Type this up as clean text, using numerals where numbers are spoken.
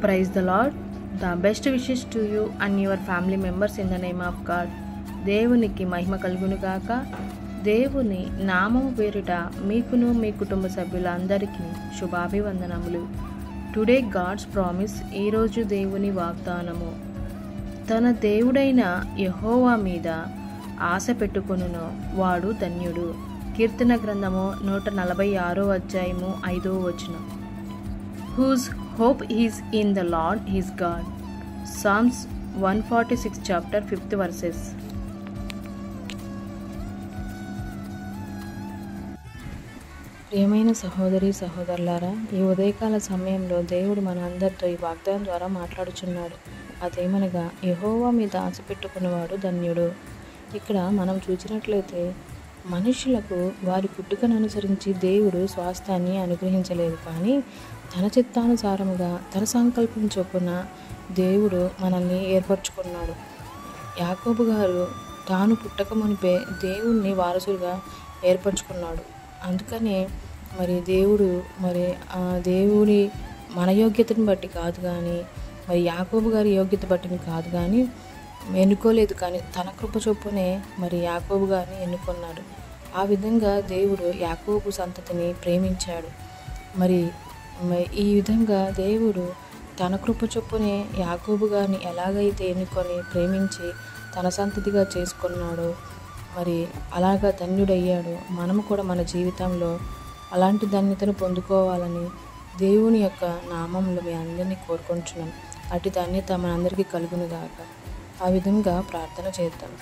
Praise the Lord. The best wishes to you and your family members in the name of God. దేవునికి మహిమ కలుగును గాక. దేవుని నామము పేరిట మీకును మీ కుటుంబ సభ్యులందరికీ శుభాభివందనములు. Today God's promise. ఈరోజు దేవుని వాగ్దానము. తన దేవుడైన యెహోవా మీద ఆశ పెట్టుకొనును వాడు ధన్యుడు. కీర్తన గ్రంథము 146 అధ్యాయము 5వ వచనం. Whose hope is in the Lord his God. Psalms 146 chapter 5th verses. ప్రియమైన సహోదరి సహోదరులారా, ఈ ఉదయకాల సమయంలో దేవుడు మన అందరితో ఈ వాగ్దానం ద్వారా మాట్లాడుచున్నాడు. అదేమనగా యెహోవా మీద ఆశ పెట్టుకున్నవాడు ధన్యుడు. ఇక్కడ మనం చూసినట్లయితే మనుషులకు వారి పుట్టుకను అనుసరించి దేవుడు స్వాస్థ్యాన్ని అనుగ్రహించలేదు, కానీ తన చిత్తానుసారముగా తన సంకల్పం చొప్పున దేవుడు మనల్ని ఏర్పరచుకున్నాడు. యాకోబు గారు తాను పుట్టక మునిపే దేవుణ్ణి వారసులుగా ఏర్పరచుకున్నాడు. అందుకనే దేవుడు దేవుని మన యోగ్యతను బట్టి కాదు, కానీ యాకోబు గారి యోగ్యత బట్టిని కాదు, కానీ ఎన్నుకోలేదు, కానీ తన కృప చొప్పునే యాకోబు గారిని ఎన్నుకున్నాడు. ఆ విధంగా దేవుడు యాకోబు సంతతిని ప్రేమించాడు. ఈ విధంగా దేవుడు తన కృప చొప్పునే యాకోబు గారిని ఎలాగైతే ఎన్నుకొని ప్రేమించి తన సంతతిగా చేసుకున్నాడో అలాగా ధన్యుడయ్యాడు. మనము కూడా మన జీవితంలో అలాంటి ధన్యతను పొందుకోవాలని దేవుని యొక్క నామంలో మీ అందరినీ కోరుకుంటున్నాం. అటు ధన్యత మనందరికీ కలుగునుగాక. ఆ విధంగా ప్రార్థన చేద్దాం.